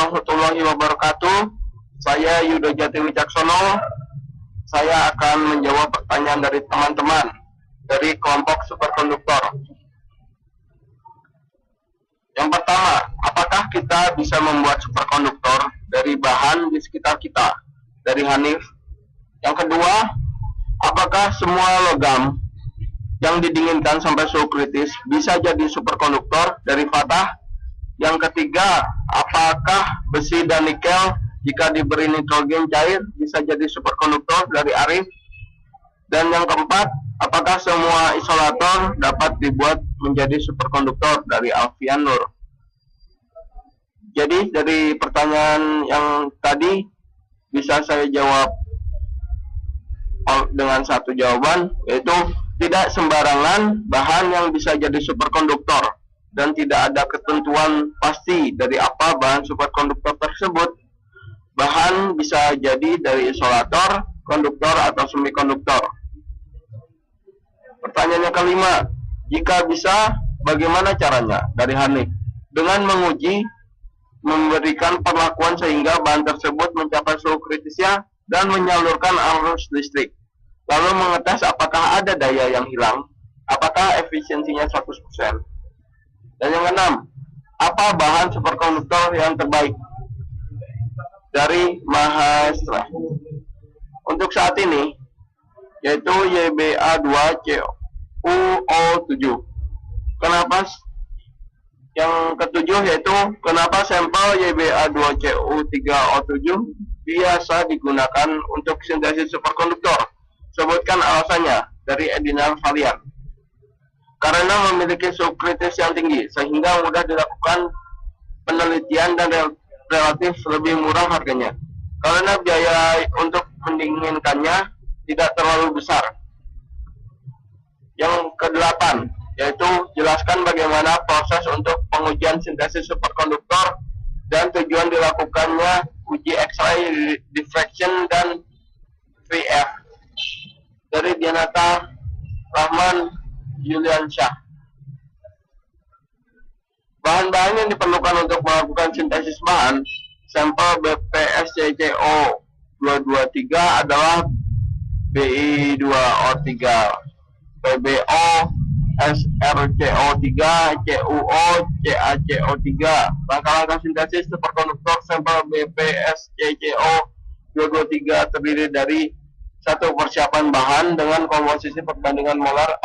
warahmatullahi wabarakatuh. Saya Yudo Jati Wicaksono. Saya akan menjawab pertanyaan dari teman-teman dari kelompok superkonduktor. Yang pertama, apakah kita bisa membuat superkonduktor dari bahan di sekitar kita? Dari Hanif. Yang kedua, apakah semua logam yang didinginkan sampai suhu kritis bisa jadi superkonduktor? Dari Fatah. Yang ketiga, apakah besi dan nikel jika diberi nitrogen cair bisa jadi superkonduktor? Dari Arif. Dan yang keempat, apakah semua isolator dapat dibuat menjadi superkonduktor? Dari Alfian Nur. Jadi dari pertanyaan yang tadi bisa saya jawab dengan satu jawaban, yaitu tidak sembarangan bahan yang bisa jadi superkonduktor, dan tidak ada ketentuan pasti dari apa bahan superkonduktor tersebut. Bahan bisa jadi dari isolator, konduktor, atau semikonduktor. Pertanyaan yang kelima, jika bisa, bagaimana caranya? Dari Hanif. Dengan menguji, memberikan perlakuan sehingga bahan tersebut mencapai suhu kritisnya dan menyalurkan arus listrik. Lalu mengetes apakah ada daya yang hilang, apakah efisiensinya 100%. Dan yang keenam, apa bahan superkonduktor yang terbaik? Dari Mahastra. Untuk saat ini, yaitu YBA2CuO7. Kenapa? Yang ketujuh yaitu kenapa sampel YBA2CU3O7 biasa digunakan untuk sintesis superkonduktor? Sebutkan alasannya. Dari Edinar Valian. Karena memiliki suhu kritis yang tinggi, sehingga mudah dilakukan penelitian dan relatif lebih murah harganya. Karena biaya untuk mendinginkannya tidak terlalu besar. Yang kedelapan, yaitu jelaskan bagaimana proses untuk pengujian sintesis superkonduktor dan tujuan dilakukannya uji X-ray diffraction dan VF. Dari Dianata Rahman Yuliansyah. Bahan-bahan yang diperlukan untuk melakukan sintesis bahan sampel BPSCCO223 adalah Bi2O3, PbO, SrCO3, CuO, CaCO3. Langkah-langkah sintesis superkonduktor sampel BPSCCO223 terdiri dari satu, persiapan bahan dengan komposisi perbandingan molar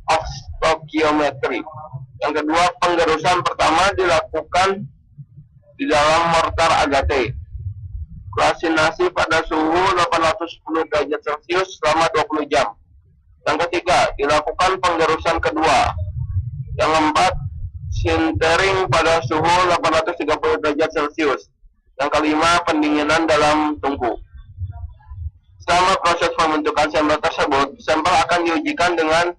of stoichiometry. Yang kedua, penggerusan pertama dilakukan di dalam mortar agate. Klasinasi pada suhu 810 derajat Celcius selama 20 jam. Yang ketiga, dilakukan penggerusan kedua. Yang keempat, sintering pada suhu 830 derajat Celcius. Yang kelima, pendinginan dalam tungku. Selama proses pembentukan sampel tersebut, sampel akan diujikan dengan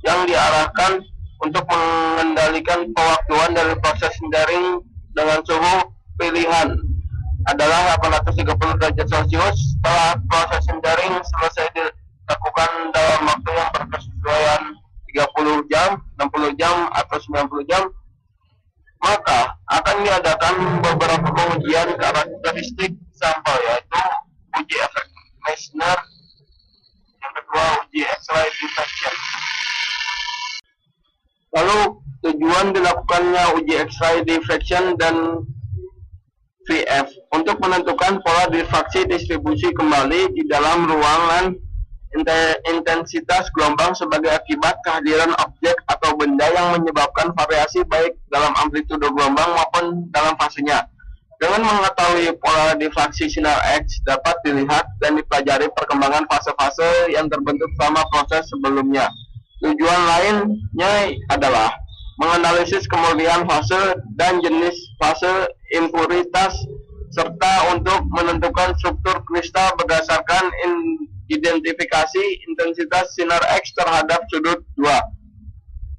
yang diarahkan untuk mengendalikan pewaktuan dari proses sintering dengan suhu pilihan adalah 830 derajat Celcius. Setelah proses sintering selesai dilakukan dalam waktu yang berkesesuaian 30 jam, 60 jam, atau 90 jam, maka akan diadakan beberapa pengujian karakteristik sampel, yaitu uji efek Meissner, yang kedua uji X-ray diffraction. Lalu tujuan dilakukannya uji X-ray diffraction dan VF untuk menentukan pola diffraksi distribusi kembali di dalam ruangan, intensitas gelombang sebagai akibat kehadiran objek atau benda yang menyebabkan variasi baik dalam amplitudo gelombang maupun dalam fasenya. Dengan mengetahui pola diffraksi sinar X dapat dilihat dan dipelajari perkembangan fase-fase yang terbentuk selama proses sebelumnya. Tujuan lainnya adalah menganalisis kemurnian fase dan jenis fase, impuritas, serta untuk menentukan struktur kristal berdasarkan identifikasi intensitas sinar X terhadap sudut 2.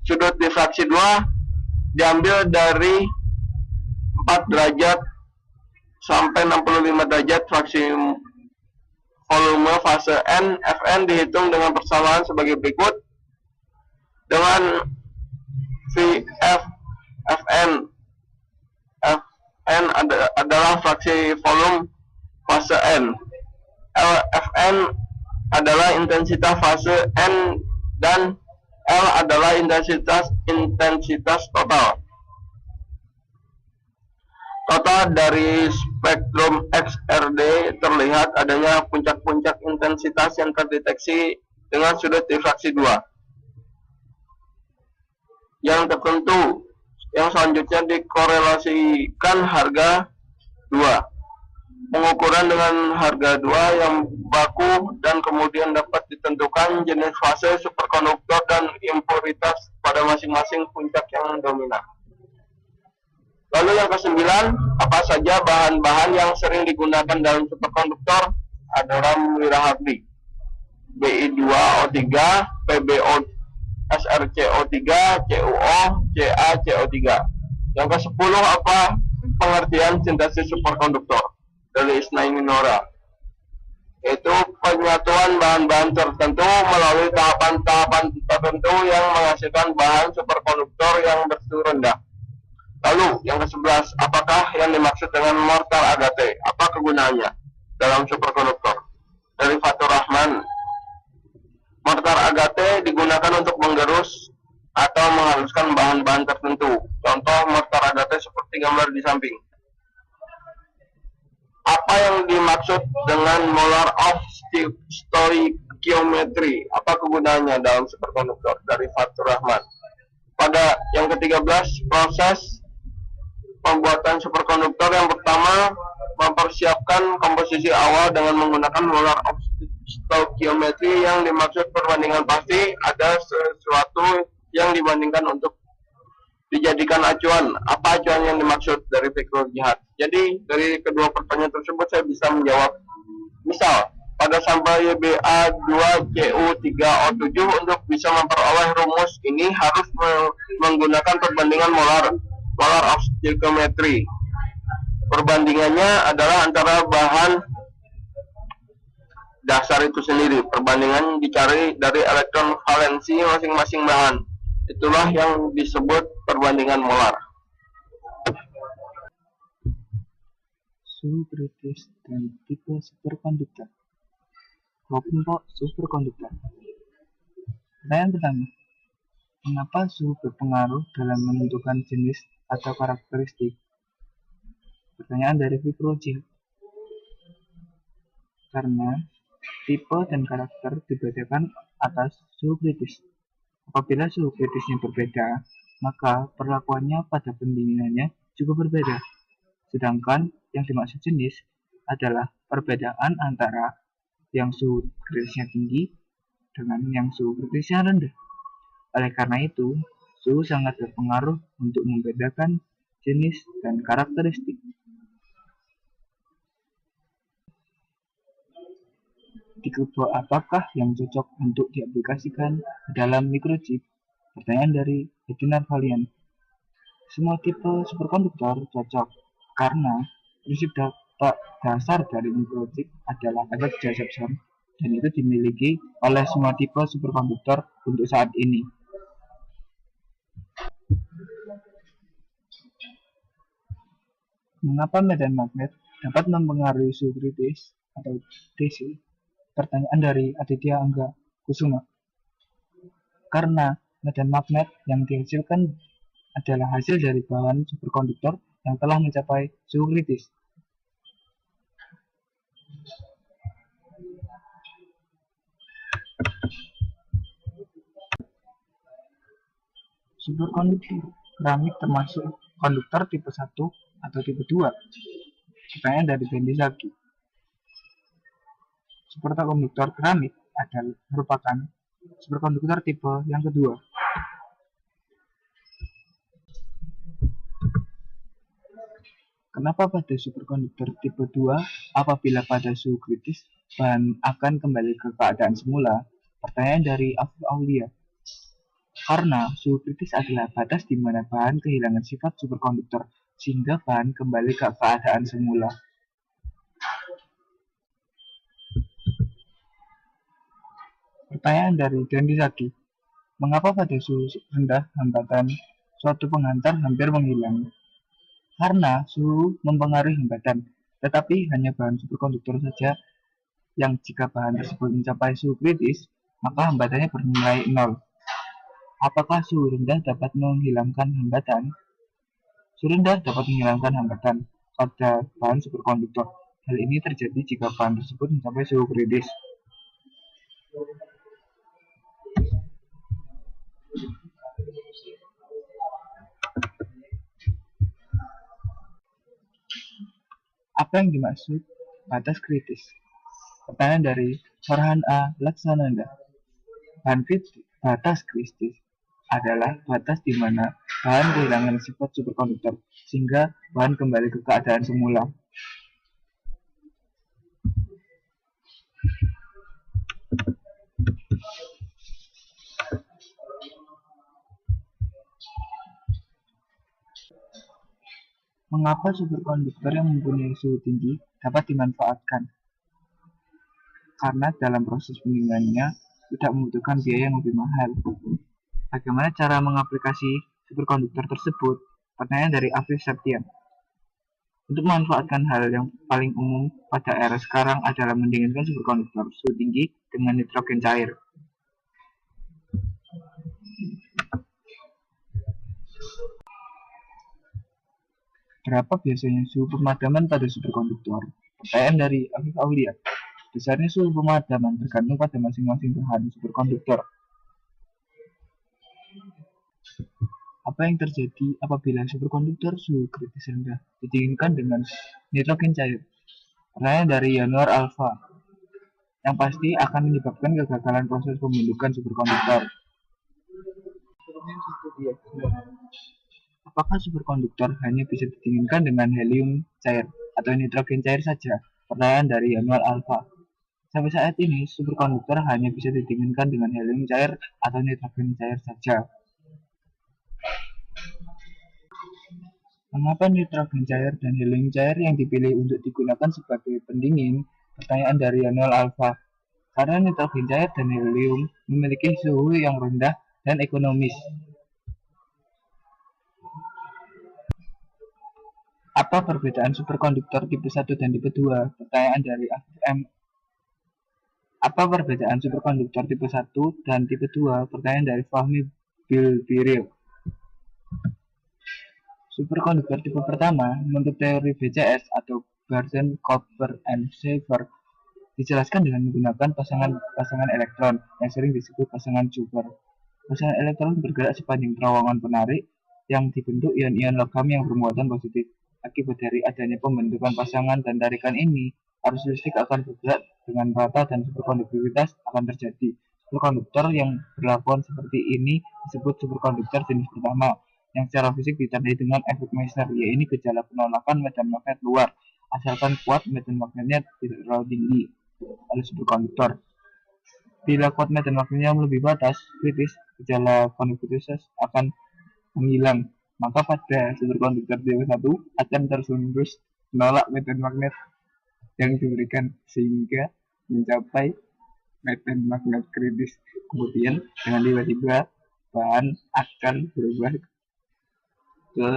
Sudut diffraksi 2 diambil dari 4 derajat sampai 65 derajat fraksi volume fase N. Fn dihitung dengan persamaan sebagai berikut. Dengan VF Fn fase N. Fn adalah intensitas fase N dan L adalah intensitas total. Dari spektrum XRD terlihat adanya puncak-puncak intensitas yang terdeteksi dengan sudut difraksi 2 yang tertentu, yang selanjutnya dikorelasikan harga 2. Pengukuran dengan harga 2 yang baku dan kemudian dapat ditentukan jenis fase superkonduktor dan impuritas pada masing-masing puncak yang dominan. Lalu yang ke-9, apa saja bahan-bahan yang sering digunakan dalam superkonduktor? Adoram Wirahadi, Bi2O3, PbO, SrCO3, CuO, CaCO3. Yang ke-10, apa pengertian sintesis superkonduktor? Dari Isnaini Nora, yaitu penyatuan bahan-bahan tertentu melalui tahapan-tahapan tertentu yang menghasilkan bahan superkonduktor yang bersuhu rendah. Lalu yang ke-11, apakah yang dimaksud dengan mortar agate? Apa kegunaannya dalam superkonduktor? Dari Fatur Rahman, mortar agate digunakan untuk menggerus atau menghaluskan bahan-bahan tertentu. Contoh mortar agate seperti gambar di samping. Apa yang dimaksud dengan molar of stoichiometry? Apa kegunaannya dalam superkonduktor? Dari Fatur Rahman. Pada yang ke-13, proses pembuatan superkonduktor yang pertama, mempersiapkan komposisi awal dengan menggunakan molar of stoichiometry. Yang dimaksud perbandingan pasti, ada sesuatu yang dibandingkan untuk dijadikan acuan. Apa acuan yang dimaksud? Dari Fikrul Jihad. Jadi dari kedua pertanyaan tersebut saya bisa menjawab. Misal, pada sampel YbA2Cu3O7 untuk bisa memperoleh rumus ini harus menggunakan perbandingan molar of stoichiometry. Perbandingannya adalah antara bahan dasar itu sendiri. Perbandingan dicari dari elektron valensi masing-masing bahan. Itulah yang disebut perbandingan molar. Suhu kritis dan tipe superkonduktor. Kelompok superkonduktor. Pertanyaan pertama, mengapa suhu berpengaruh dalam menentukan jenis atau karakteristik? Pertanyaan dari Fikrul Jihad. Karena tipe dan karakter dibedakan atas suhu kritis. Apabila suhu kritisnya berbeda, maka perlakuannya pada pendinginannya juga berbeda. Sedangkan yang dimaksud jenis adalah perbedaan antara yang suhu kritisnya tinggi dengan yang suhu kritisnya rendah. Oleh karena itu, suhu sangat berpengaruh untuk membedakan jenis dan karakteristik. Tipe apakah yang cocok untuk diaplikasikan dalam microchip? Pertanyaan dari Edinar Valian. Semua tipe superkonduktor cocok karena prinsip dasar dari microchip adalah efek Josephson dan itu dimiliki oleh semua tipe superkonduktor untuk saat ini. Mengapa medan magnet dapat mempengaruhi suhu kritis atau DC? Pertanyaan dari Aditya Angga Kusuma. Karena medan magnet yang dihasilkan adalah hasil dari bahan superkonduktor yang telah mencapai suhu kritis. Superkonduktor keramik termasuk konduktor tipe 1 atau tipe 2? Pertanyaan dari Bendi Zaki. Superkonduktor keramik merupakan superkonduktor tipe yang kedua. Kenapa pada superkonduktor tipe 2 apabila pada suhu kritis bahan akan kembali ke keadaan semula? Pertanyaan dari Afif Aulia. Karena suhu kritis adalah batas di mana bahan kehilangan sifat superkonduktor sehingga bahan kembali ke keadaan semula. Pertanyaan dari Dendi Zaki. Mengapa pada suhu rendah hambatan suatu penghantar hampir menghilang? Karena suhu mempengaruhi hambatan, Tetapi hanya bahan superkonduktor saja yang jika bahan tersebut mencapai suhu kritis, maka hambatannya bernilai 0. Apakah suhu rendah dapat menghilangkan hambatan? Suhu rendah dapat menghilangkan hambatan pada bahan superkonduktor. Hal ini terjadi jika bahan tersebut mencapai suhu kritis. Apa yang dimaksud batas kritis? Pertanyaan dari Farhan A. Laksananda. Batas kritis adalah batas di mana bahan kehilangan sifat superkonduktor sehingga bahan kembali ke keadaan semula. Mengapa superkonduktor yang mempunyai suhu tinggi dapat dimanfaatkan? Karena dalam proses pendinginannya tidak membutuhkan biaya yang lebih mahal. Bagaimana cara mengaplikasi superkonduktor tersebut? Pertanyaan dari Afif Septian. Untuk memanfaatkan hal yang paling umum pada era sekarang adalah mendinginkan superkonduktor suhu tinggi dengan nitrogen cair. Berapa biasanya suhu pemadaman pada superkonduktor? Pertanyaan dari Afif Aulia. Besarnya suhu pemadaman tergantung pada masing-masing bahan superkonduktor. Apa yang terjadi apabila superkonduktor suhu kritis rendah didinginkan dengan nitrogen cair? Pertanyaan dari Yanuar Alfa. Yang pasti akan menyebabkan kegagalan proses pembentukan superkonduktor. Apakah superkonduktor hanya bisa didinginkan dengan helium cair atau nitrogen cair saja? Pertanyaan dari Yanuar Alfa. Sampai saat ini, superkonduktor hanya bisa didinginkan dengan helium cair atau nitrogen cair saja. Mengapa nitrogen cair dan helium cair yang dipilih untuk digunakan sebagai pendingin? Pertanyaan dari Yanuar Alfa. Karena nitrogen cair dan helium memiliki suhu yang rendah dan ekonomis. Apa perbedaan superkonduktor tipe 1 dan tipe 2? Pertanyaan dari Afif M. Apa perbedaan superkonduktor tipe 1 dan tipe 2? Pertanyaan dari Fahmi Bilbiril. Superkonduktor tipe pertama, menurut teori BCS atau Barton, Cooper, and Shaffer, dijelaskan dengan menggunakan pasangan elektron yang sering disebut pasangan Joubert. Pasangan elektron bergerak sepanjang terowongan penarik yang dibentuk ion-ion logam yang bermuatan positif. Akibat dari adanya pembentukan pasangan dan tarikan ini, arus listrik akan bergerak dengan rata dan superkonduktivitas akan terjadi. Superkonduktor yang berlakuan seperti ini disebut superkonduktor jenis pertama, yang secara fisik ditandai dengan efek Meissner, yaitu gejala penolakan medan magnet luar, asalkan kuat medan magnetnya tidak terlalu tinggi oleh superkonduktor. Bila kuat medan magnetnya melebihi batas kritis, gejala konduktivitas akan menghilang. Maka pada superkonduktor tipe 1 akan terus-menerus menolak medan magnet yang diberikan sehingga mencapai medan magnet kritis. Kemudian dengan tiba-tiba bahan akan berubah ke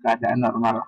keadaan normal.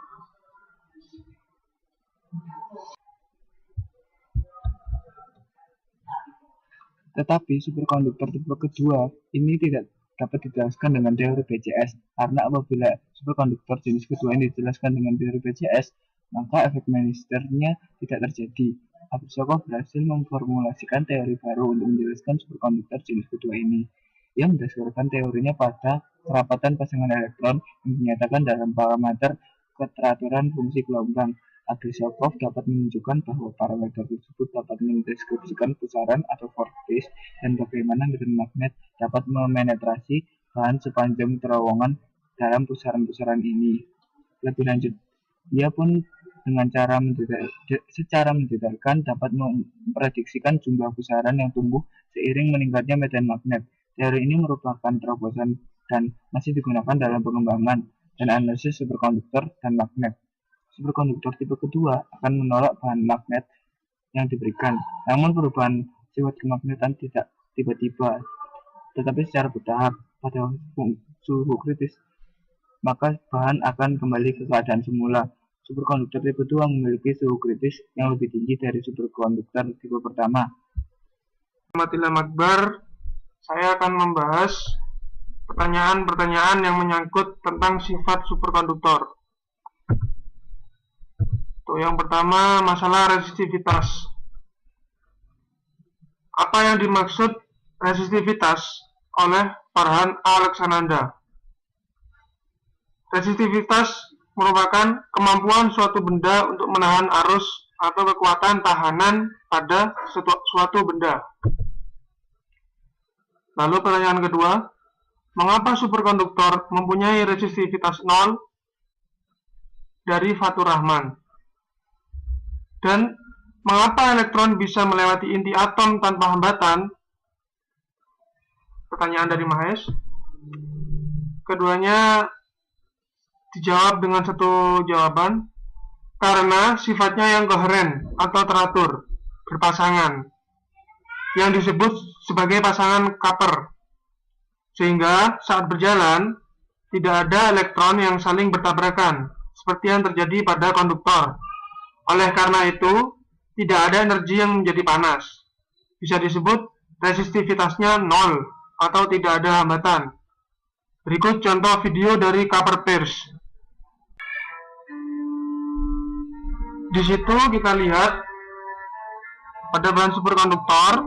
Tetapi superkonduktor tipe kedua ini tidak dapat dijelaskan dengan teori BCS, karena apabila superkonduktor jenis kedua ini dijelaskan dengan teori BCS, maka efek Meissner-nya tidak terjadi. Absokov berhasil memformulasikan teori baru untuk menjelaskan superkonduktor jenis kedua ini, yang berdasarkan teorinya pada kerapatan pasangan elektron yang dinyatakan dalam parameter keteraturan fungsi gelombang. Absokov dapat menunjukkan bahwa parameter tersebut dapat mendeskripsikan pusaran atau vortex dan bagaimana medan magnet dapat memenetrasi bahan sepanjang terowongan dalam pusaran-pusaran ini. Lebih lanjut, ia pun dengan secara mendetailkan dapat memprediksikan jumlah pusaran yang tumbuh seiring meningkatnya medan magnet. Teori ini merupakan terobosan dan masih digunakan dalam pengembangan dan analisis superkonduktor dan magnet. Superkonduktor tipe kedua akan menolak bahan magnet yang diberikan, namun perubahan sifat kemagnetan tidak tiba-tiba, tetapi secara bertahap. Pada suhu kritis, maka bahan akan kembali ke keadaan semula. superkonduktor tipe 2 memiliki suhu kritis yang lebih tinggi dari superkonduktor tipe pertama. Alhamdulillah Akbar, saya akan membahas pertanyaan-pertanyaan yang menyangkut tentang sifat superkonduktor. Yang pertama, masalah resistivitas. Apa yang dimaksud resistivitas oleh Farhan Alexananda? Resistivitas merupakan kemampuan suatu benda untuk menahan arus atau kekuatan tahanan pada suatu benda. Lalu pertanyaan kedua, mengapa superkonduktor mempunyai resistivitas 0 dari Fathur-Rahman? Dan mengapa elektron bisa melewati inti atom tanpa hambatan? Pertanyaan dari Mahes. Keduanya dijawab dengan satu jawaban, karena sifatnya yang koheren atau teratur, berpasangan, yang disebut sebagai pasangan Kapper, sehingga saat berjalan tidak ada elektron yang saling bertabrakan, seperti yang terjadi pada konduktor. Oleh karena itu, tidak ada energi yang menjadi panas. Bisa disebut resistivitasnya 0 atau tidak ada hambatan. Berikut contoh video dari Kapper-Pierce. Di situ kita lihat pada bahan superkonduktor,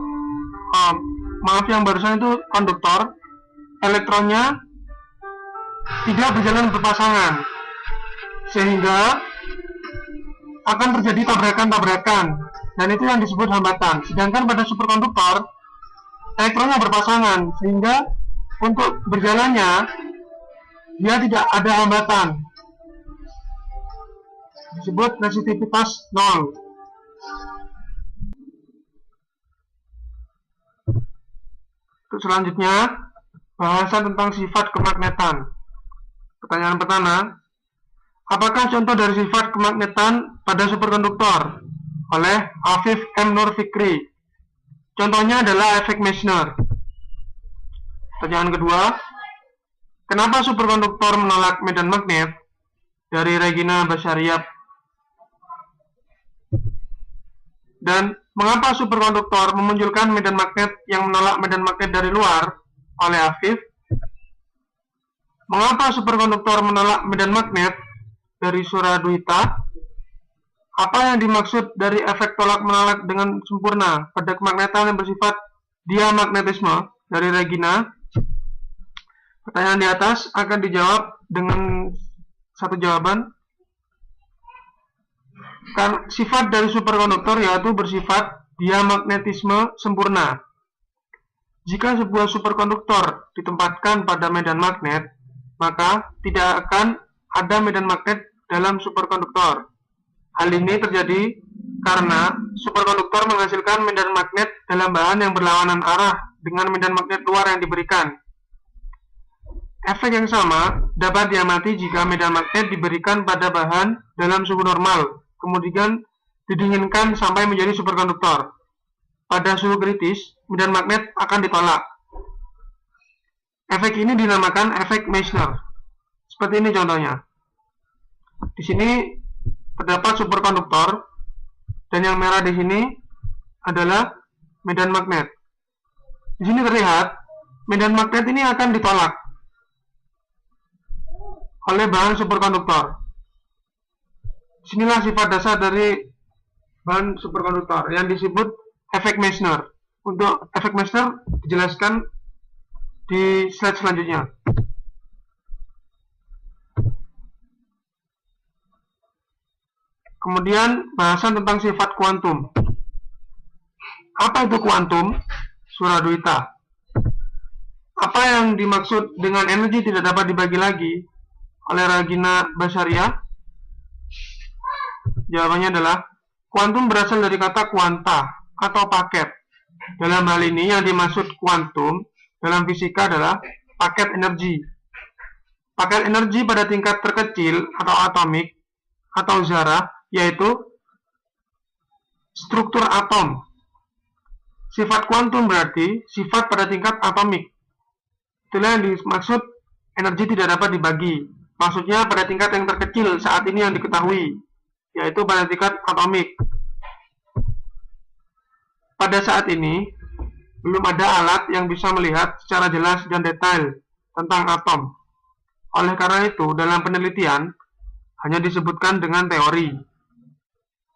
maaf yang barusan itu konduktor, elektronnya tidak berjalan berpasangan, sehingga akan terjadi tabrakan-tabrakan, dan itu yang disebut hambatan. Sedangkan pada superkonduktor, elektronnya berpasangan, sehingga untuk berjalannya dia tidak ada hambatan, disebut resistivitas 0. Untuk selanjutnya, bahasan tentang sifat kemagnetan. Pertanyaan pertama, apakah contoh dari sifat kemagnetan pada superkonduktor? Oleh Afif M. Nur Fikri. Contohnya adalah efek Meissner. Pertanyaan kedua, kenapa superkonduktor menolak medan magnet? Dari Regina Basyariab. Dan mengapa superkonduktor memunculkan medan magnet yang menolak medan magnet dari luar? Oleh Afif. Mengapa superkonduktor menolak medan magnet? Dari Suradwita. Apa yang dimaksud dari efek tolak-menolak dengan sempurna pada kemagnetan yang bersifat diamagnetisme? Dari Regina. Pertanyaan di atas akan dijawab dengan satu jawaban. Karena sifat dari superkonduktor yaitu bersifat diamagnetisme sempurna. Jika sebuah superkonduktor ditempatkan pada medan magnet, maka tidak akan ada medan magnet dalam superkonduktor. Hal ini terjadi karena superkonduktor menghasilkan medan magnet dalam bahan yang berlawanan arah dengan medan magnet luar yang diberikan. Efek yang sama dapat diamati jika medan magnet diberikan pada bahan dalam suhu normal, kemudian didinginkan sampai menjadi superkonduktor. Pada suhu kritis, medan magnet akan ditolak. Efek ini dinamakan efek Meissner. Seperti ini contohnya. Di sini terdapat superkonduktor, dan yang merah di sini adalah medan magnet. Di sini terlihat medan magnet ini akan ditolak oleh bahan superkonduktor. Disinilah sifat dasar dari bahan superkonduktor yang disebut efek Meissner. Untuk efek Meissner dijelaskan di slide selanjutnya. Kemudian bahasan tentang sifat kuantum. Apa itu kuantum? Suradwita. Apa yang dimaksud dengan energi tidak dapat dibagi lagi? Oleh Regina Basyariah. Jawabannya adalah kuantum berasal dari kata kuanta atau paket. Dalam hal ini yang dimaksud kuantum dalam fisika adalah paket energi. Paket energi pada tingkat terkecil atau atomik atau zarah, yaitu struktur atom. Sifat kuantum berarti sifat pada tingkat atomik. Itulah yang dimaksud energi tidak dapat dibagi. Maksudnya pada tingkat yang terkecil saat ini yang diketahui, yaitu pada tingkat atomik. Pada saat ini, belum ada alat yang bisa melihat secara jelas dan detail tentang atom. Oleh karena itu, dalam penelitian hanya disebutkan dengan teori.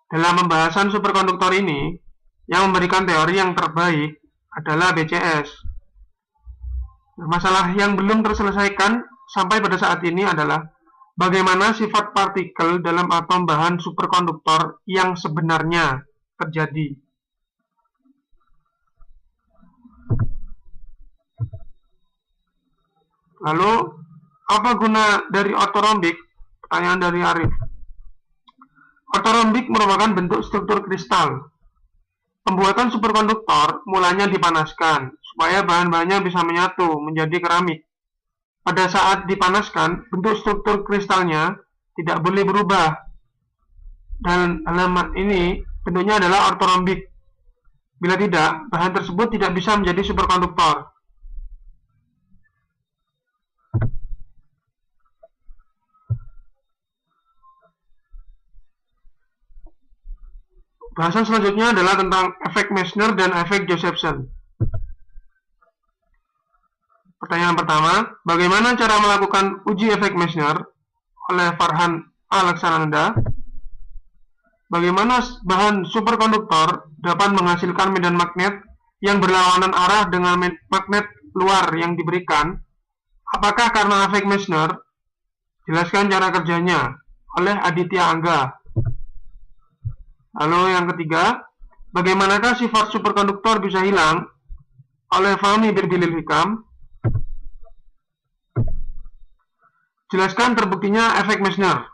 Dalam pembahasan superkonduktor ini, yang memberikan teori yang terbaik adalah BCS. Masalah yang belum terselesaikan sampai pada saat ini adalah bagaimana sifat partikel dalam atom bahan superkonduktor yang sebenarnya terjadi. Lalu, apa guna dari ortorombik? Pertanyaan dari Arif. Ortorombik merupakan bentuk struktur kristal. Pembuatan superkonduktor mulanya dipanaskan, supaya bahan-bahannya bisa menyatu menjadi keramik. Pada saat dipanaskan, bentuk struktur kristalnya tidak boleh berubah. Dan dalam ini, bentuknya adalah ortorombik. Bila tidak, bahan tersebut tidak bisa menjadi superkonduktor. Bahasan selanjutnya adalah tentang efek Meissner dan efek Josephson. Pertanyaan pertama, bagaimana cara melakukan uji efek Meissner oleh Farhan Alaksananda? Bagaimana bahan superkonduktor dapat menghasilkan medan magnet yang berlawanan arah dengan magnet luar yang diberikan? Apakah karena efek Meissner? Jelaskan cara kerjanya oleh Aditya Angga. Lalu yang ketiga, bagaimanakah sifat superkonduktor bisa hilang oleh Fahmi Birbilil Hikam? Jelaskan terbuktinya efek Meissner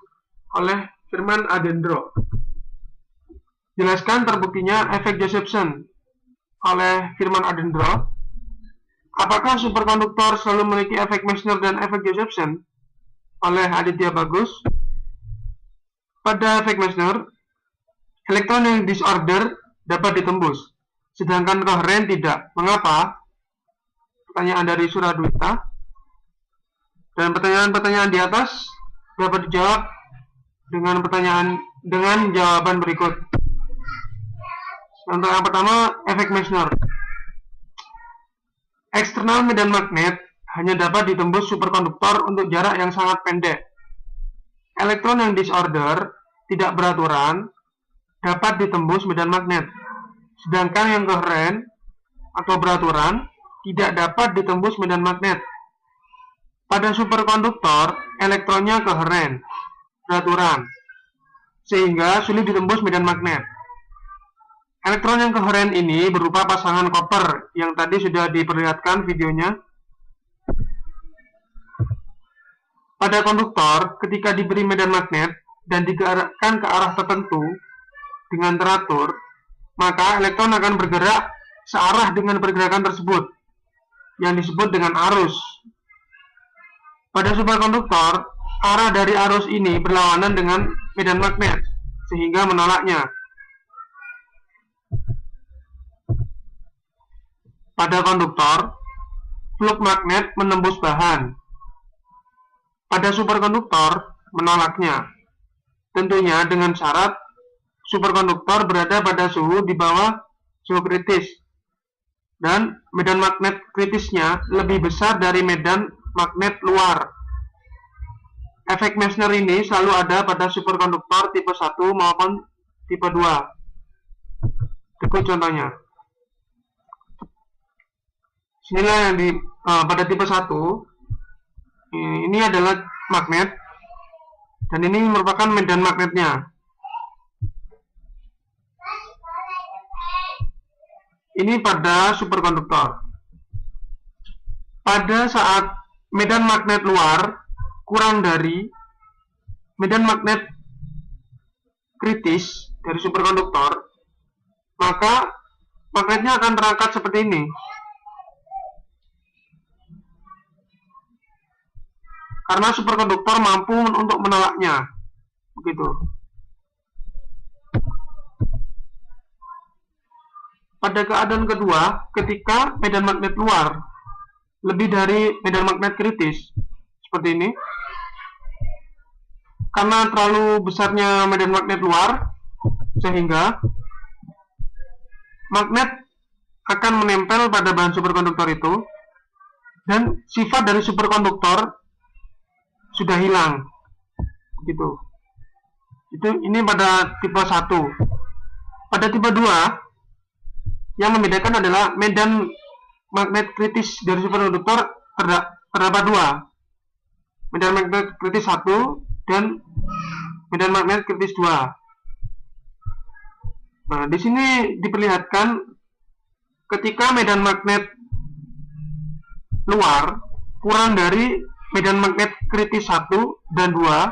oleh Firman Adendro. Jelaskan terbuktinya efek Josephson oleh Firman Adendro. Apakah superkonduktor selalu memiliki efek Meissner dan efek Josephson oleh Aditya Bagus? Pada efek Meissner, elektron yang disorder dapat ditembus, sedangkan koheren tidak. Mengapa? Pertanyaan dari Suradwita. Dan pertanyaan-pertanyaan di atas dapat dijawab dengan jawaban berikut. Untuk yang pertama, efek Meissner. Eksternal medan magnet hanya dapat ditembus superkonduktor untuk jarak yang sangat pendek. Elektron yang disorder tidak beraturan dapat ditembus medan magnet, sedangkan yang koheren atau beraturan tidak dapat ditembus medan magnet. Pada superkonduktor, elektronnya koheren, beraturan, sehingga sulit ditembus medan magnet. Elektron yang koheren ini berupa pasangan koper yang tadi sudah diperlihatkan videonya. Pada konduktor, ketika diberi medan magnet dan digerakkan ke arah tertentu dengan teratur, maka elektron akan bergerak searah dengan pergerakan tersebut, yang disebut dengan arus. Pada superkonduktor, arah dari arus ini berlawanan dengan medan magnet, sehingga menolaknya. Pada konduktor, flux magnet menembus bahan. Pada superkonduktor, menolaknya. Tentunya dengan syarat superkonduktor berada pada suhu di bawah suhu kritis, dan medan magnet kritisnya lebih besar dari medan magnet luar. Efek Meissner ini selalu ada pada superkonduktor tipe 1 maupun tipe 2. Berikut contohnya. Inilah yang pada tipe 1. Ini adalah magnet, dan ini merupakan medan magnetnya. Ini pada superkonduktor. Pada saat medan magnet luar kurang dari medan magnet kritis dari superkonduktor, maka magnetnya akan terangkat seperti ini. Karena superkonduktor mampu untuk menolaknya. Begitu. Pada keadaan kedua, ketika medan magnet luar lebih dari medan magnet kritis, seperti ini, karena terlalu besarnya medan magnet luar, sehingga magnet akan menempel pada bahan superkonduktor itu, dan sifat dari superkonduktor sudah hilang. Gitu. Ini pada tipe 1. Pada tipe 2, yang membedakan adalah medan magnet kritis dari superkonduktor terdapat 2. Medan magnet kritis 1 dan medan magnet kritis 2. Nah, di sini diperlihatkan ketika medan magnet luar kurang dari medan magnet kritis 1 dan 2,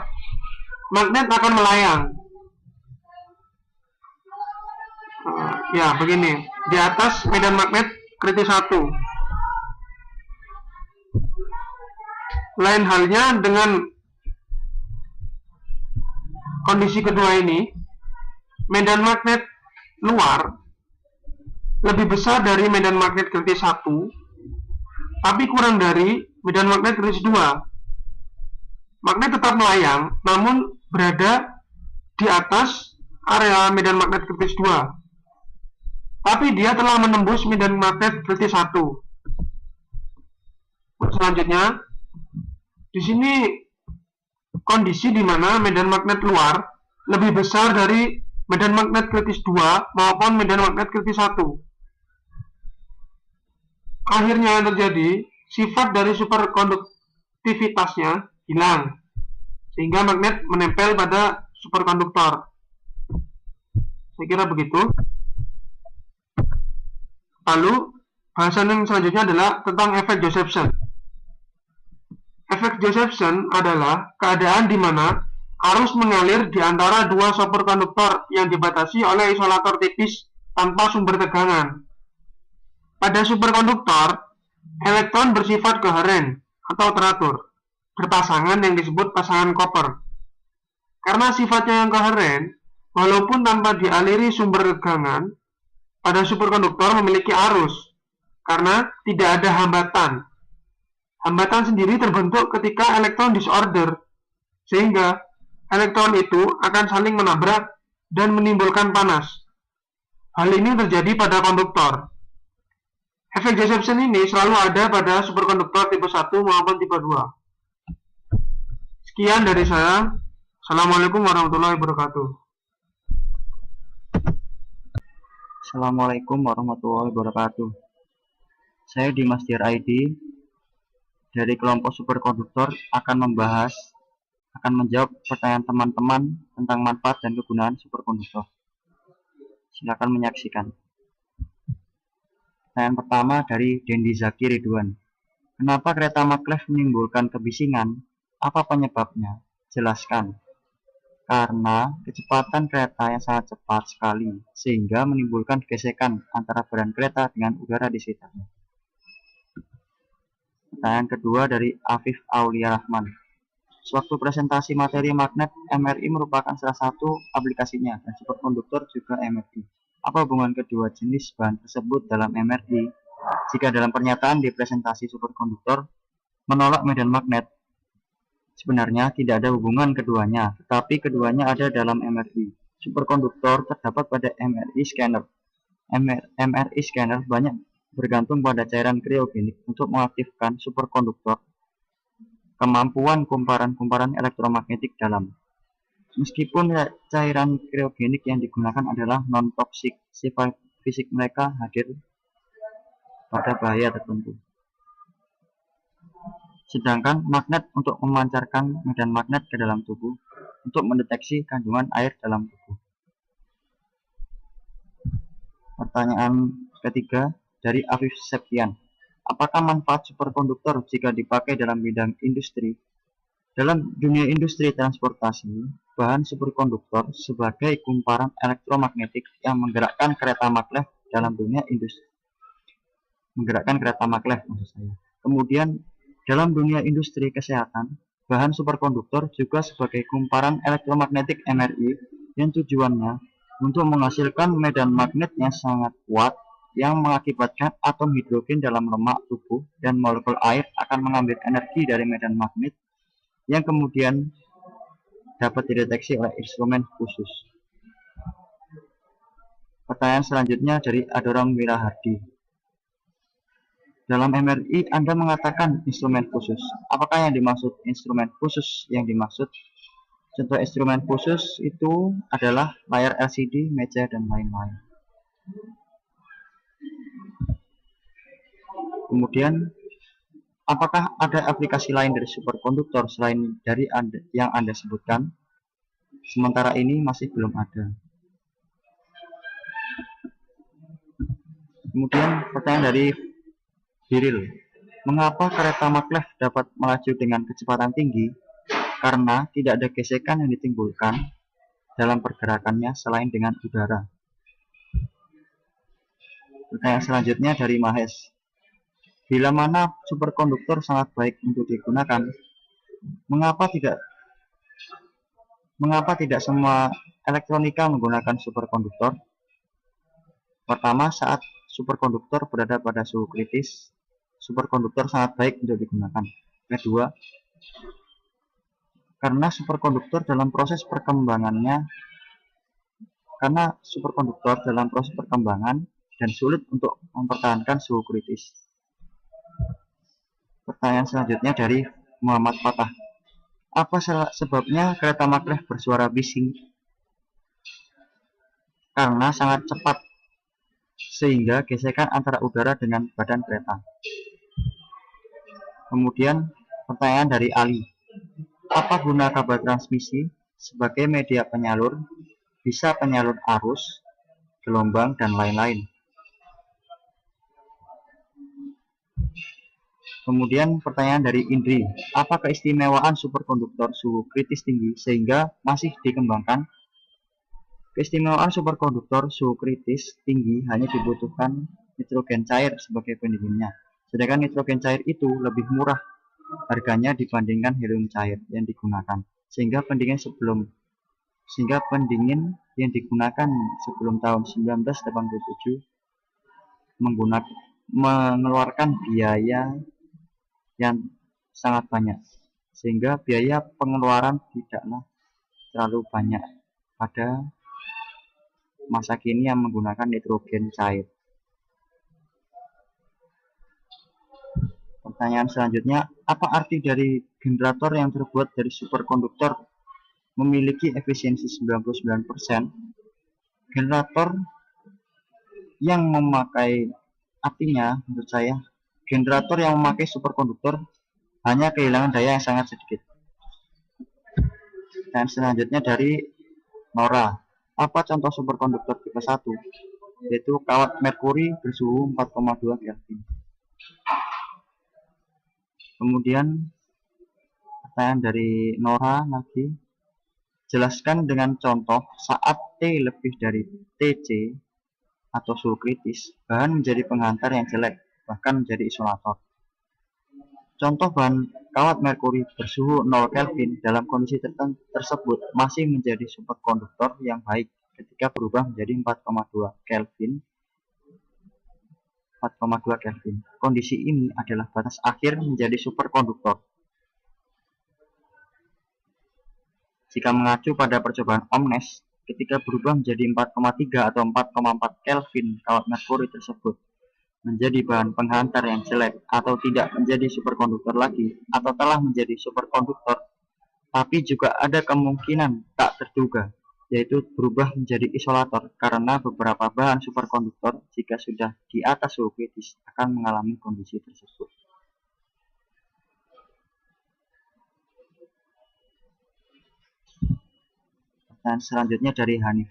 magnet akan melayang. Ya, begini. Di atas medan magnet kritis 1. Lain halnya dengan kondisi kedua ini, medan magnet luar lebih besar dari medan magnet kritis 1, tapi kurang dari medan magnet kritis 2. Magnet tetap melayang, namun berada di atas area medan magnet kritis 2. Tapi dia telah menembus medan magnet kritis 1. Selanjutnya, di sini kondisi di mana medan magnet luar lebih besar dari medan magnet kritis 2 maupun medan magnet kritis 1. Akhirnya yang terjadi, sifat dari superkonduktivitasnya hilang, sehingga magnet menempel pada superkonduktor. Saya kira begitu. Lalu, bahasan yang selanjutnya adalah tentang efek Josephson. Efek Josephson adalah keadaan di mana arus mengalir di antara dua superkonduktor yang dibatasi oleh isolator tipis tanpa sumber tegangan. Pada superkonduktor, elektron bersifat koheren atau teratur, berpasangan yang disebut pasangan Cooper. Karena sifatnya yang koheren, walaupun tanpa dialiri sumber tegangan, pada superkonduktor memiliki arus, karena tidak ada hambatan. Hambatan sendiri terbentuk ketika elektron disorder, sehingga elektron itu akan saling menabrak dan menimbulkan panas. Hal ini terjadi pada konduktor. Efek Josephson ini selalu ada pada superkonduktor tipe 1 maupun tipe 2. Sekian dari saya. Assalamualaikum warahmatullahi wabarakatuh. Assalamualaikum warahmatullahi wabarakatuh. Saya Dimas Dir ID dari kelompok superkonduktor akan menjawab pertanyaan teman-teman tentang manfaat dan kegunaan superkonduktor. Silakan menyaksikan. Pertanyaan pertama dari Dendi Zaki Ridwan. Kenapa kereta maglev menimbulkan kebisingan? Apa penyebabnya? Jelaskan. Karena kecepatan kereta yang sangat cepat sekali, sehingga menimbulkan gesekan antara badan kereta dengan udara di sekitarnya. Pertanyaan kedua dari Afif Aulia Rahman. Sewaktu presentasi materi magnet, MRI merupakan salah satu aplikasinya, dan superkonduktor juga MRI. Apa hubungan kedua jenis bahan tersebut dalam MRI? Jika dalam pernyataan di presentasi superkonduktor menolak medan magnet, sebenarnya tidak ada hubungan keduanya, tetapi keduanya ada dalam MRI. Superkonduktor terdapat pada MRI scanner. MRI scanner banyak bergantung pada cairan kriogenik untuk mengaktifkan superkonduktor. Kemampuan kumparan-kumparan elektromagnetik dalam. Meskipun cairan kriogenik yang digunakan adalah non-toksik, sifat fisik mereka hadir pada bahaya tertentu. Sedangkan magnet untuk memancarkan medan magnet ke dalam tubuh untuk mendeteksi kandungan air dalam tubuh. Pertanyaan ketiga dari Afif Septian. Apakah manfaat superkonduktor jika dipakai dalam bidang industri? Dalam dunia industri transportasi, bahan superkonduktor sebagai kumparan elektromagnetik yang menggerakkan kereta maglev dalam dunia industri. Kemudian dalam dunia industri kesehatan, bahan superkonduktor juga sebagai kumparan elektromagnetik MRI yang tujuannya untuk menghasilkan medan magnet yang sangat kuat yang mengakibatkan atom hidrogen dalam lemak tubuh dan molekul air akan mengambil energi dari medan magnet yang kemudian dapat dideteksi oleh instrumen khusus. Pertanyaan selanjutnya dari Adoram Wirahardi. Dalam MRI Anda mengatakan instrumen khusus. Apakah yang dimaksud instrumen khusus yang dimaksud? Contoh instrumen khusus itu adalah layar LCD, meja, dan lain-lain. Kemudian, apakah ada aplikasi lain dari superkonduktor selain dari yang Anda sebutkan? Sementara ini masih belum ada. Kemudian pertanyaan dari Biril. Mengapa kereta maglev dapat melaju dengan kecepatan tinggi? Karena tidak ada gesekan yang ditimbulkan dalam pergerakannya selain dengan udara. Pertanyaan selanjutnya dari Mahes. Bila mana superkonduktor sangat baik untuk digunakan, mengapa tidak semua elektronika menggunakan superkonduktor? Pertama, saat superkonduktor berada pada suhu kritis, superkonduktor sangat baik untuk digunakan. Kedua, karena superkonduktor dalam proses perkembangan dan sulit untuk mempertahankan suhu kritis. Pertanyaan selanjutnya dari Muhammad Fatah. Apa sebabnya kereta maglev bersuara bising? Karena sangat cepat, sehingga gesekan antara udara dengan badan kereta. Kemudian pertanyaan dari Ali. Apa guna kabel transmisi sebagai media penyalur, bisa penyalur arus, gelombang, dan lain-lain? Kemudian pertanyaan dari Indri, apa keistimewaan superkonduktor suhu kritis tinggi sehingga masih dikembangkan? Keistimewaan superkonduktor suhu kritis tinggi hanya dibutuhkan nitrogen cair sebagai pendinginnya, sedangkan nitrogen cair itu lebih murah harganya dibandingkan helium cair yang digunakan, sehingga pendingin yang digunakan sebelum tahun 1987 mengeluarkan biaya yang sangat banyak, sehingga biaya pengeluaran tidaklah terlalu banyak pada masa kini yang menggunakan nitrogen cair. Pertanyaan selanjutnya, apa arti dari generator yang terbuat dari superkonduktor memiliki efisiensi 99%? Generator yang memakai, artinya menurut saya, generator yang memakai superkonduktor hanya kehilangan daya yang sangat sedikit. Dan selanjutnya dari Nora, apa contoh superkonduktor tipe 1? Yaitu kawat merkuri bersuhu 4,2 Kelvin. Kemudian pertanyaan dari Nora lagi, jelaskan dengan contoh saat T lebih dari Tc atau suhu kritis, bahan menjadi penghantar yang jelek, bahkan menjadi isolator. Contoh bahan kawat merkuri bersuhu 0 Kelvin dalam kondisi tersebut masih menjadi superkonduktor yang baik ketika berubah menjadi 4,2 Kelvin. Kondisi ini adalah batas akhir menjadi superkonduktor. Jika mengacu pada percobaan Omnes, ketika berubah menjadi 4,3 atau 4,4 Kelvin, kawat merkuri tersebut menjadi bahan penghantar yang jelek atau tidak menjadi superkonduktor lagi atau telah menjadi superkonduktor, tapi juga ada kemungkinan tak terduga, yaitu berubah menjadi isolator karena beberapa bahan superkonduktor jika sudah di atas suhu kritis akan mengalami kondisi tersebut. Dan selanjutnya dari Hanif.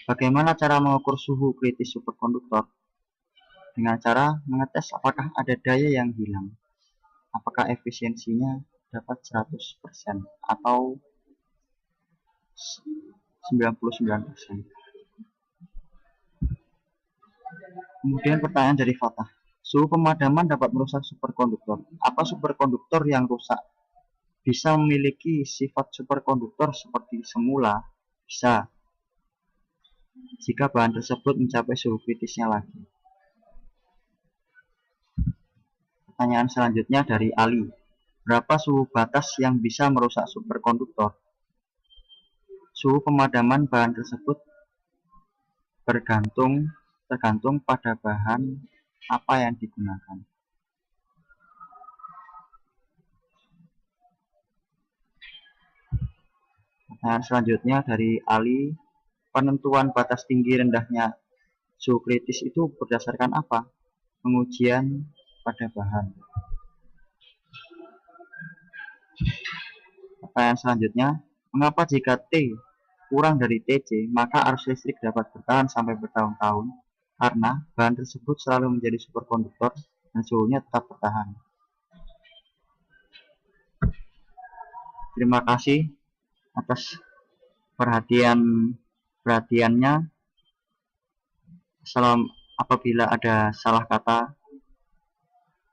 Bagaimana cara mengukur suhu kritis superkonduktor? Dengan cara mengetes apakah ada daya yang hilang. Apakah efisiensinya dapat 100% atau 99%. Kemudian pertanyaan dari Fatah. Suhu pemadaman dapat merusak superkonduktor. Apa superkonduktor yang rusak bisa memiliki sifat superkonduktor seperti semula? Bisa, jika bahan tersebut mencapai suhu kritisnya lagi. Pertanyaan selanjutnya dari Ali. Berapa suhu batas yang bisa merusak superkonduktor? Suhu pemadaman bahan tersebut tergantung pada bahan apa yang digunakan. Pertanyaan selanjutnya dari Ali, penentuan batas tinggi rendahnya suhu kritis itu berdasarkan apa? Pengujian pada bahan. Pertanyaan selanjutnya, mengapa jika T kurang dari TC, maka arus listrik dapat bertahan sampai bertahun-tahun? Karena bahan tersebut selalu menjadi superkonduktor dan suhunya tetap bertahan. Terima kasih atas perhatiannya. Apabila ada salah kata,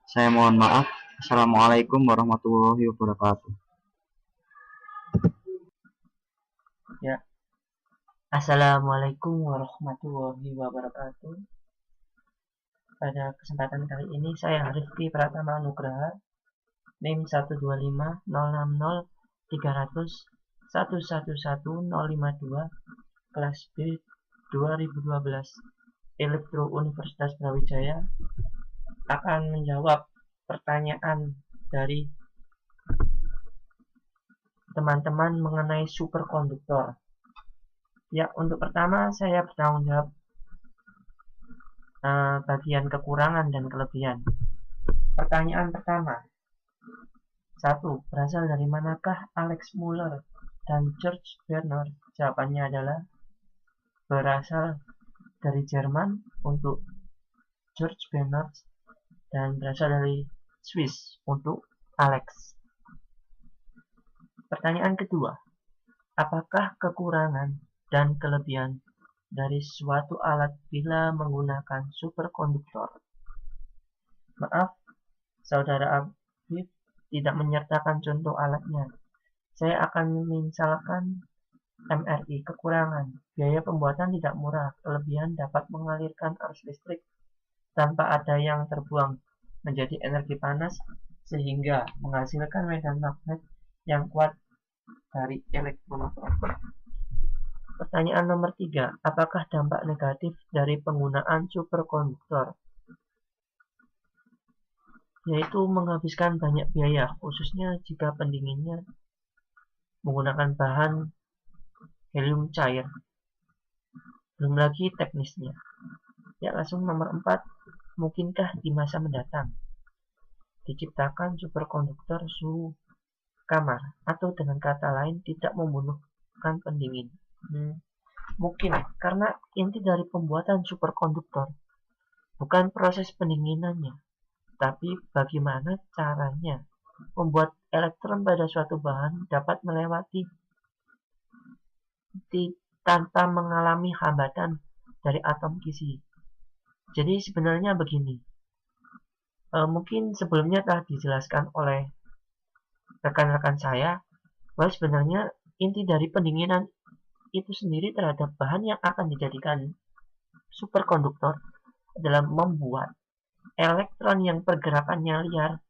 saya mohon maaf. Assalamualaikum warahmatullahi wabarakatuh. Ya, Assalamualaikum warahmatullahi wabarakatuh. Pada kesempatan kali ini saya Rifki Pratama Nugraha, NIM 125003001111052, kelas B 2012, Elektro Universitas Brawijaya, akan menjawab pertanyaan dari teman-teman mengenai superkonduktor. Ya, untuk pertama saya bertanggung jawab bagian kekurangan dan kelebihan. Pertanyaan pertama, 1. Berasal dari manakah Alex Muller dan George Bernard? Jawabannya adalah berasal dari Jerman untuk George Bernard dan berasal dari Swiss untuk Alex. Pertanyaan kedua, apakah kekurangan dan kelebihan dari suatu alat bila menggunakan superkonduktor? Maaf, saudara Afif tidak menyertakan contoh alatnya. Saya akan misalkan MRI. Kekurangan, biaya pembuatan tidak murah. Kelebihan, dapat mengalirkan arus listrik tanpa ada yang terbuang menjadi energi panas sehingga menghasilkan medan magnet yang kuat dari elektron. Pertanyaan nomor 3, apakah dampak negatif dari penggunaan superkonduktor? Yaitu menghabiskan banyak biaya, khususnya jika pendinginnya menggunakan bahan helium cair. Belum lagi teknisnya. Ya, langsung nomor 4, mungkinkah di masa mendatang diciptakan superkonduktor suhu kamar, atau dengan kata lain tidak membunuhkan pendingin? Mungkin, karena inti dari pembuatan superkonduktor bukan proses pendinginannya, tapi bagaimana caranya membuat elektron pada suatu bahan dapat melewati tanpa mengalami hambatan dari atom gizi. Jadi sebenarnya begini, mungkin sebelumnya telah dijelaskan oleh rekan-rekan saya bahwa sebenarnya inti dari pendinginan itu sendiri terhadap bahan yang akan dijadikan superkonduktor adalah membuat elektron yang pergerakannya liar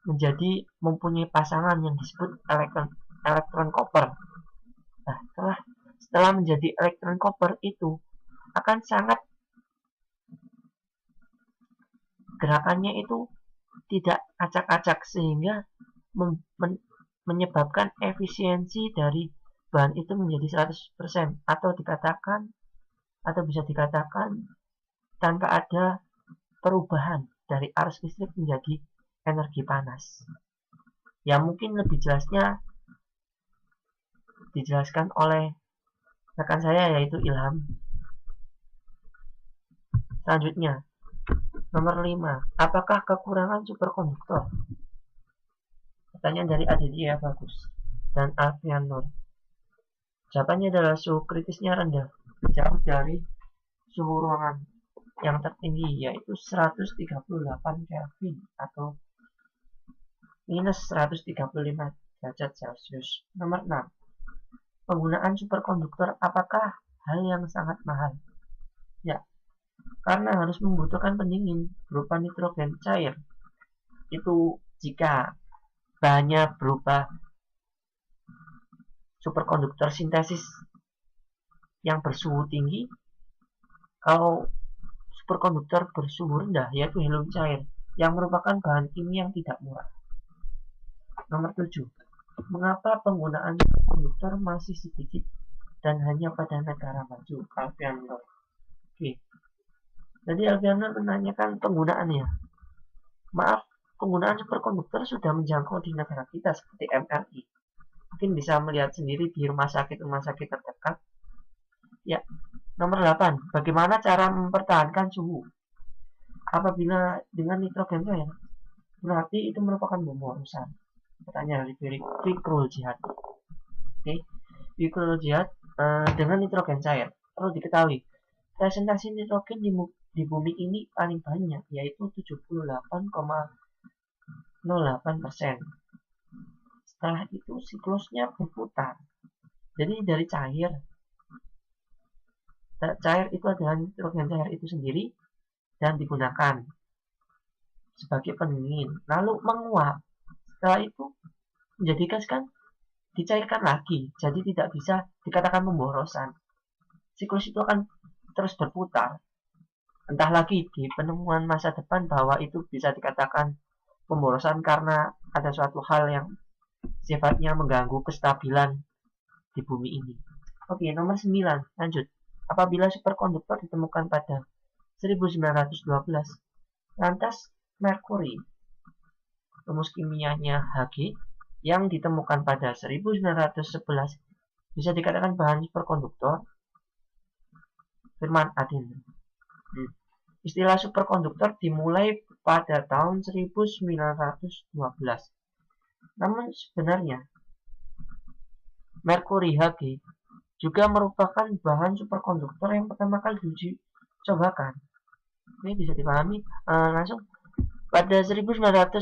menjadi mempunyai pasangan yang disebut elektron koper. Nah, setelah menjadi elektron koper itu akan sangat gerakannya itu tidak acak-acak sehingga menyebabkan efisiensi dari bahan itu menjadi 100% atau bisa dikatakan tanpa ada perubahan dari arus listrik menjadi energi panas. Ya, mungkin lebih jelasnya dijelaskan oleh rekan saya yaitu Ilham. Selanjutnya, nomor 5, apakah kekurangan superkonduktor? Pertanyaan dari Aditya Bagus dan Alfian Nur. Jawabannya adalah suhu kritisnya rendah, jauh dari suhu ruangan yang tertinggi, yaitu 138 Kelvin atau minus 135 derajat Celcius. Nomor 6, penggunaan superkonduktor apakah hal yang sangat mahal? Ya, karena harus membutuhkan pendingin berupa nitrogen cair. Itu jika bahannya berupa superkonduktor sintesis yang bersuhu tinggi. Kalau superkonduktor bersuhu rendah yaitu helium cair yang merupakan bahan kimia yang tidak murah. Nomor 7. Mengapa penggunaan superkonduktor masih sedikit dan hanya pada negara maju? Alfianur. Oke. Jadi Alfianur menanyakan penggunaannya. Maaf, penggunaan superkonduktor sudah menjangkau di negara kita seperti MRI. Mungkin bisa melihat sendiri di rumah sakit terdekat. Ya. Nomor 8. Bagaimana cara mempertahankan suhu? Apabila dengan nitrogen cair, berarti itu merupakan pemborosan. Pertanyaan dari Fikrul Jihad. Oke, Fikrul Jihad dengan nitrogen cair. Perlu diketahui, presentasi nitrogen di bumi ini paling banyak, yaitu 78,08%. Setelah itu siklusnya berputar. Jadi dari cair itu adalah nitrogen cair itu sendiri dan digunakan sebagai pendingin, lalu menguap. Setelah itu menjadi gas kan dicairkan lagi, jadi tidak bisa dikatakan pemborosan. Siklus itu akan terus berputar. Entah lagi di penemuan masa depan bahwa itu bisa dikatakan pemborosan karena ada suatu hal yang sifatnya mengganggu kestabilan di bumi ini. Oke, nomor 9, lanjut. Apabila superkonduktor ditemukan pada 1912, lantas merkuri, rumus kimianya Hg, yang ditemukan pada 1911 bisa dikatakan bahan superkonduktor. Firman Adin. Istilah superkonduktor dimulai pada tahun 1912. Namun sebenarnya merkuri Hg juga merupakan bahan superkonduktor yang pertama kali diuji cobakan. Ini bisa dipahami langsung. Pada 1911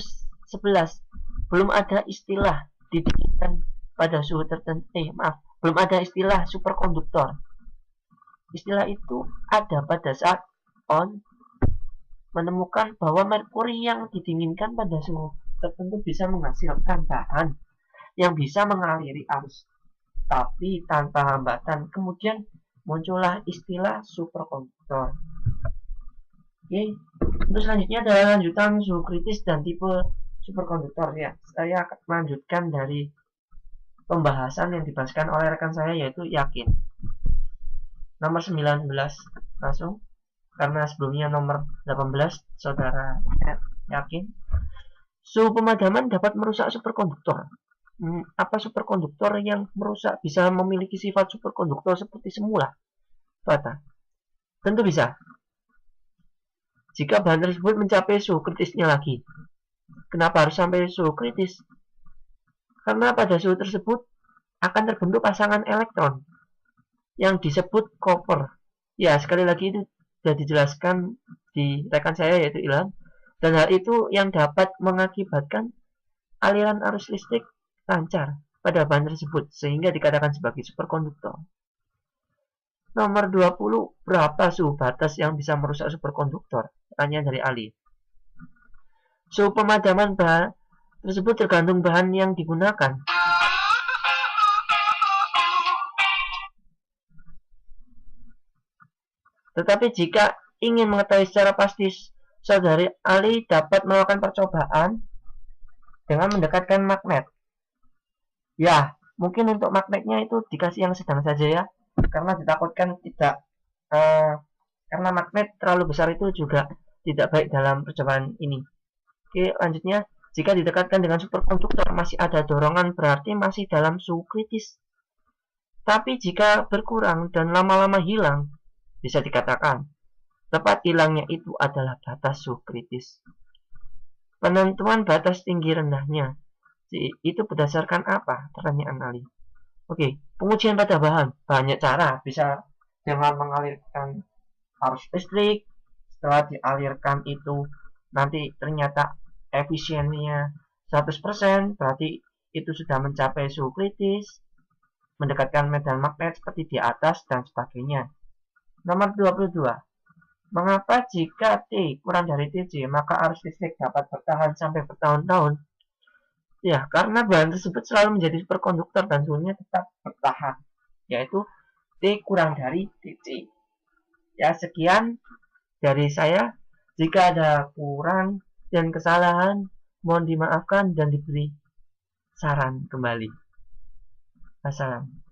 belum ada istilah didinginkan pada suhu tertentu. Belum ada istilah superkonduktor. Istilah itu ada pada saat menemukan bahwa merkuri yang didinginkan pada suhu tertentu bisa menghasilkan bahan yang bisa mengaliri arus, tapi tanpa hambatan. Kemudian muncullah istilah superkonduktor. Oke, terus selanjutnya adalah lanjutan suhu kritis dan tipe superkonduktor. Ya, saya akan melanjutkan dari pembahasan yang dibahaskan oleh rekan saya, yaitu Yakin. Nomor 19 langsung, karena sebelumnya nomor 18 saudara Yakin. Suhu pemadaman dapat merusak superkonduktor. Apa superkonduktor yang merusak bisa memiliki sifat superkonduktor seperti semula? Bata. Tentu bisa. Jika bahan tersebut mencapai suhu kritisnya lagi. Kenapa harus sampai suhu kritis? Karena pada suhu tersebut akan terbentuk pasangan elektron yang disebut koper. Ya, sekali lagi itu sudah dijelaskan di rekan saya yaitu Ilham. Dan hal itu yang dapat mengakibatkan aliran arus listrik lancar pada bahan tersebut sehingga dikatakan sebagai superkonduktor. Nomor 20, berapa suhu batas yang bisa merusak superkonduktor? Pertanyaan dari Ali. Suhu pemadaman bahan tersebut tergantung bahan yang digunakan. Tetapi jika ingin mengetahui secara pasti, saudari Ali dapat melakukan percobaan dengan mendekatkan magnet. Ya, mungkin untuk magnetnya itu dikasih yang sedang saja ya, karena ditakutkan tidak, karena magnet terlalu besar itu juga tidak baik dalam percobaan ini. Oke, lanjutnya, jika didekatkan dengan superkonduktor masih ada dorongan, berarti masih dalam suhu kritis. Tapi jika berkurang dan lama-lama hilang, bisa dikatakan tepat hilangnya itu adalah batas suhu kritis. Penentuan batas tinggi rendahnya itu berdasarkan apa? Pertanyaan Ali. Oke, pengujian pada bahan banyak cara, bisa dengan mengalirkan arus listrik. Setelah dialirkan itu nanti ternyata efisiennya 100%, berarti itu sudah mencapai suhu kritis. Mendekatkan medan magnet seperti di atas dan sebagainya. Nomor 22. Mengapa jika T kurang dari TJ maka arus listrik dapat bertahan sampai bertahun-tahun? Ya, karena bahan tersebut selalu menjadi superkonduktor dan suhunya tetap bertahan, yaitu T kurang dari Tc. Ya, sekian dari saya. Jika ada kurang dan kesalahan, mohon dimaafkan dan diberi saran kembali. Wassalam.